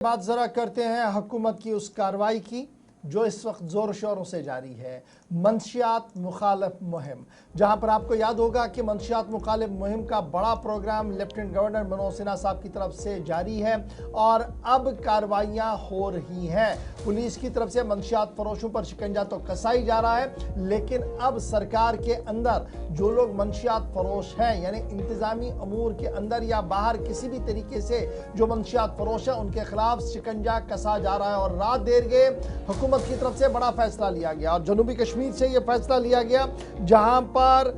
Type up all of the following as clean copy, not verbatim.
बात जरा करते हैं हुकूमत की उस कार्रवाई की जो इस वक्त जोर शोरों से जारी है। मंशियात मुखालिफ मुहिम, जहां पर आपको याद होगा कि मंशियात मुखालिफ मुहिम का बड़ा programme lieutenant governor Manoj Sinha साहब की तरफ से जारी है और अब कार्रवाइयां हो रही हैं। पुलिस की तरफ से मंशियात फरोशों पर शिकंजा तो कसा ही जा रहा है, लेकिन अब सरकार के अंदर जो लोग मंशियात फरोश हैं, यानी इंतजामी अमूर के अंदर या बाहर किसी भी तरीके से जो मंशियात फरोश है, उनके खिलाफ शिकंजा कसा जा रहा है। और रात देर गए हुकूमत की तरफ से बड़ा फैसला लिया गया और जनूबी कश्मीर से यह फैसला लिया गया जहां पर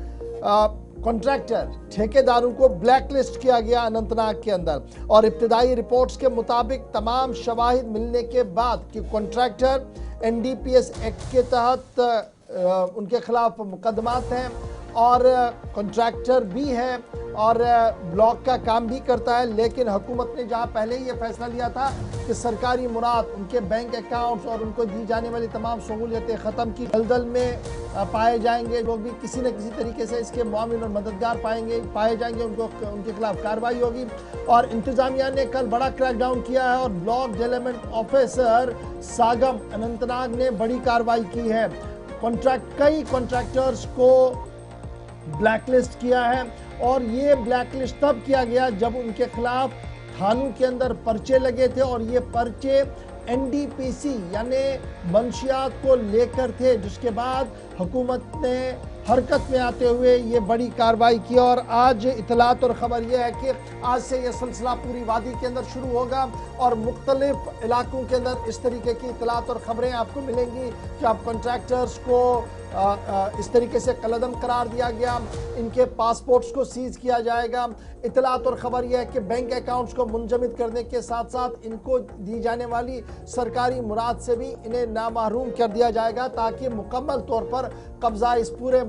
कॉन्ट्रैक्टर ठेकेदारों को ब्लैकलिस्ट किया गया अनंतनाग के अंदर। और इब्तिदाई रिपोर्ट्स के मुताबिक तमाम शवाहिद मिलने के बाद कि कॉन्ट्रैक्टर NDPS एक्ट के तहत उनके खिलाफ मुकदमात हैं और कॉन्ट्रैक्टर भी है और ब्लॉक का काम भी करता है, लेकिन हुकूमत ने जहां पहले ही ये फैसला लिया था कि सरकारी मुराद उनके बैंक अकाउंट्स और उनको दी जाने वाली तमाम सहूलियतें ख़त्म की, दलदल में पाए जाएंगे लोग भी किसी न किसी तरीके से इसके मुआविन और मददगार पाए जाएंगे, उनके खिलाफ कार्रवाई होगी। और इंतज़ामिया ने कल बड़ा क्रैकडाउन किया है और block development officer Sagam Anantnag ने बड़ी कार्रवाई की है। कई कॉन्ट्रैक्टर्स को ब्लैकलिस्ट किया है और ये ब्लैकलिस्ट तब किया गया जब उनके खिलाफ थानों के अंदर पर्चे लगे थे और ये पर्चे NDPC यानी मंशियात को लेकर थे, जिसके बाद हुकूमत ने हरकत में आते हुए ये बड़ी कार्रवाई की। और आज इतलात और ख़बर यह है कि आज से यह सिलसिला पूरी वादी के अंदर शुरू होगा और मुख्तलिफ इलाकों के अंदर इस तरीके की इतलात और ख़बरें आपको मिलेंगी कि अब कॉन्ट्रैक्टर्स को इस तरीके से कलअदम करार दिया गया, इनके पासपोर्ट्स को सीज किया जाएगा। इतलात और ख़बर यह है कि बैंक अकाउंट्स को मुंजमद करने के साथ साथ इनको दी जाने वाली सरकारी मुराद से भी इन्हें नामहरूम कर दिया जाएगा ताकि मुकम्मल तौर पर कब्जा इस पूरे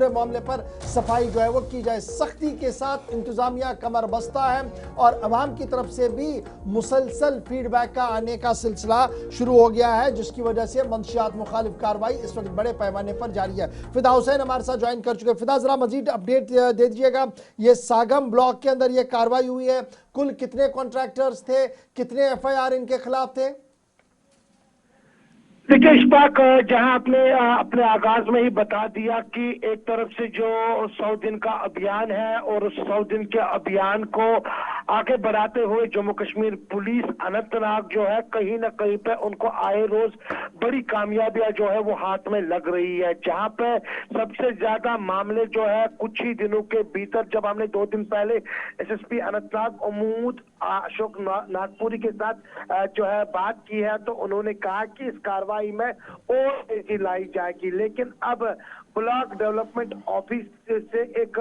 मामले पर सफाई जो है वो की जाए। सख्ती के साथ इंतज़ामिया कमर बस्ता है और अवाम की तरफ से भी मुसलसल फीडबैक का आने का सिलसिला शुरू हो गया है, जिसकी वजह से मंशियात मुखालिफ कार्रवाई इस वक्त बड़े पैमाने पर जारी है। फिदा हुसैन हमारे साथ ज्वाइन कर चुके हैं। फिदा, जरा मजीद अपडेट दे दीजिएगा, ये सागम ब्लॉक के अंदर ये कार्रवाई हुई है, कुल कितने कॉन्ट्रैक्टर्स थे, कितने FIR इनके खिलाफ थे? देखिए इशफाक, जहां आपने अपने आगाज में ही बता दिया कि एक तरफ से जो 100 दिन का अभियान है और उस 100 दिन के अभियान को आगे बढ़ाते हुए जम्मू कश्मीर पुलिस अनंतनाग जो है कहीं ना कहीं पे उनको आए रोज बड़ी कामयाबियां जो है वो हाथ में लग रही है। जहां पे सबसे ज्यादा मामले जो है कुछ ही दिनों के भीतर, जब हमने 2 दिन पहले SSP अनंतनाग उमूद अशोक नागपुरी के साथ जो है बात की है, तो उन्होंने कहा कि इस कार्रवाई में और तेजी लाई जाएगी। लेकिन अब ब्लॉक डेवलपमेंट ऑफिस से एक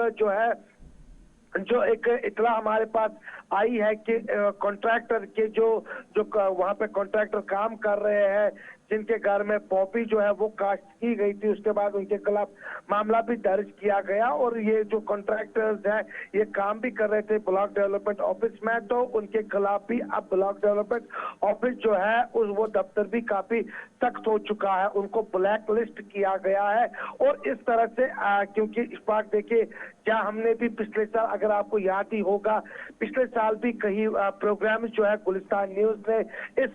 इतला हमारे पास आई है कि कॉन्ट्रैक्टर के जो वहां पे कॉन्ट्रैक्टर काम कर रहे हैं, जिनके घर में पॉपी जो है वो काश्त की गई थी, उसके बाद उनके खिलाफ मामला भी दर्ज किया गया। और ये जो कॉन्ट्रैक्टर्स हैं ये काम भी कर रहे थे ब्लॉक डेवलपमेंट ऑफिस में, तो उनके खिलाफ भी अब ब्लॉक डेवलपमेंट ऑफिस जो है वो दफ्तर भी काफी सख्त हो चुका है, उनको ब्लैक लिस्ट किया गया है। और इस तरह से क्योंकि इस बार देखिए, क्या हमने भी पिछले साल, अगर आपको याद ही होगा, पिछले साल भी कई प्रोग्राम जो है गुलिस्तान न्यूज ने इस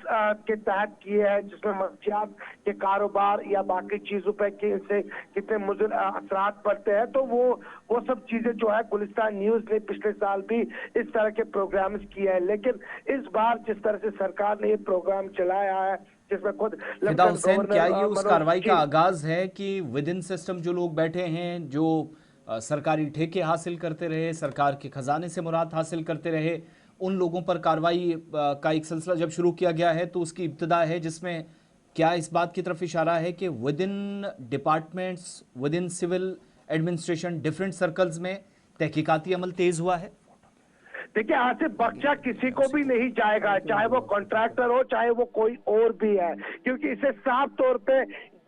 के तहत किए हैं, जिसमें मंशियात के कारोबार या बाकी चीजों पर से कितने मुज़र असरात पड़ते हैं, तो वो सब चीजें जो है गुलिस्तान न्यूज ने पिछले साल भी इस तरह के प्रोग्राम किए हैं। लेकिन इस बार जिस तरह से सरकार ने ये प्रोग्राम चलाया है, जिसमें खुद फिदा हुसैन, क्या ये उस कार्रवाई का आगाज है कि विद इन सिस्टम जो लोग बैठे हैं, जो सरकारी ठेके हासिल करते रहे, सरकार के खजाने से मुराद हासिल करते रहे, उन लोगों पर कार्रवाई का एक सिलसिला जब शुरू किया गया है तो उसकी इब्तिदा है, जिसमें क्या इस बात की तरफ इशारा है कि within departments, within civil administration, different circles में तहकीकाती अमल तेज हुआ है? देखिए, आज से बख्शा किसी को भी नहीं जाएगा, चाहे वो कॉन्ट्रैक्टर हो, चाहे वो कोई और भी है, क्योंकि इसे साफ तौर पे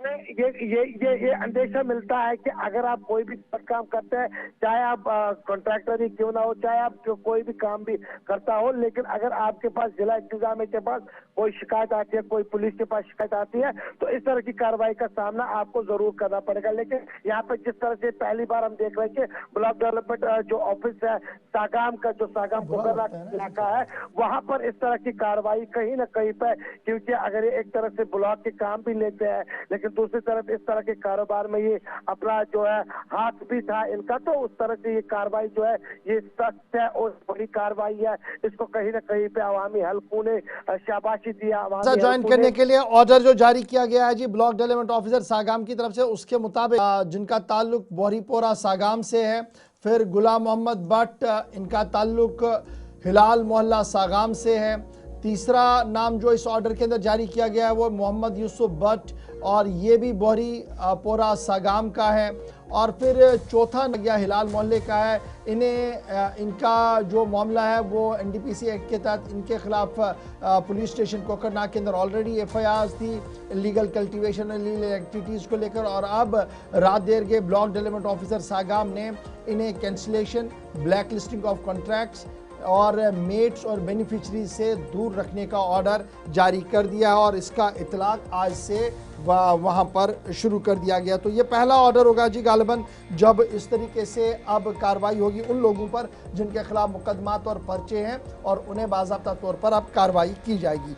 ये अंदेशा मिलता है कि अगर आप कोई भी काम करते हैं, चाहे आप कॉन्ट्रैक्टर ही क्यों ना हो, चाहे आप कोई भी काम भी करता हो, लेकिन अगर आपके पास जिला इंतजामिया के पास कोई शिकायत आती है, कोई पुलिस के पास शिकायत आती है, तो इस तरह की कार्रवाई का सामना आपको जरूर करना पड़ेगा। लेकिन यहाँ पे जिस तरह से पहली बार हम देख रहे हैं कि ब्लॉक डेवलपमेंट जो ऑफिस है सागाम का, जो सागाम कोकरना इलाका है, वहां पर इस तरह की कार्रवाई कहीं ना कहीं पे, क्योंकि अगर ये एक तरह से ब्लॉक के काम भी लेते हैं, लेकिन दूसरी तरफ इस तरह के कारोबार में ये अपना जो है हाथ भी था इनका, तो उस तरह से ये कार्रवाई जो है ये सख्त है और बड़ी कार्रवाई है। इसको कहीं ना कहीं पे अवामी हल्कों ने शाबाशी दिया। ज्वाइन करने के लिए ऑर्डर जो जारी किया गया है जी ब्लॉक डेवलपमेंट ऑफिसर सागाम की तरफ से, उसके मुताबिक जिनका ताल्लुक बोहरीपोरा सागाम से है, फिर गुलाम मोहम्मद भट्ट, इनका ताल्लुक हिलाल मोहल्ला सागाम से है। तीसरा नाम जो इस ऑर्डर के अंदर जारी किया गया है वो मोहम्मद यूसुफ भट्ट, और ये भी बोहरीपोरा सागाम का है। और फिर चौथा गया हिलाल मोहल्ले का है। इनका जो मामला है वो NDPC एक्ट के तहत इनके खिलाफ पुलिस स्टेशन कोकरनाग के अंदर ऑलरेडी FIR थी इलीगल कल्टीवेशन और इलीगल एक्टिविटीज़ को लेकर, और अब रात देर के ब्लॉक डेवलपमेंट ऑफिसर सागाम ने इन्हें cancellation, black listing of contracts और मेट्स और बेनिफिशरीज से दूर रखने का ऑर्डर जारी कर दिया है, और इसका इतलाक आज से वहाँ पर शुरू कर दिया गया। तो ये पहला ऑर्डर होगा जी गालिबन जब इस तरीके से अब कार्रवाई होगी उन लोगों पर जिनके खिलाफ मुकदमात और पर्चे हैं, और उन्हें बाज़ाब्ता तौर पर अब कार्रवाई की जाएगी।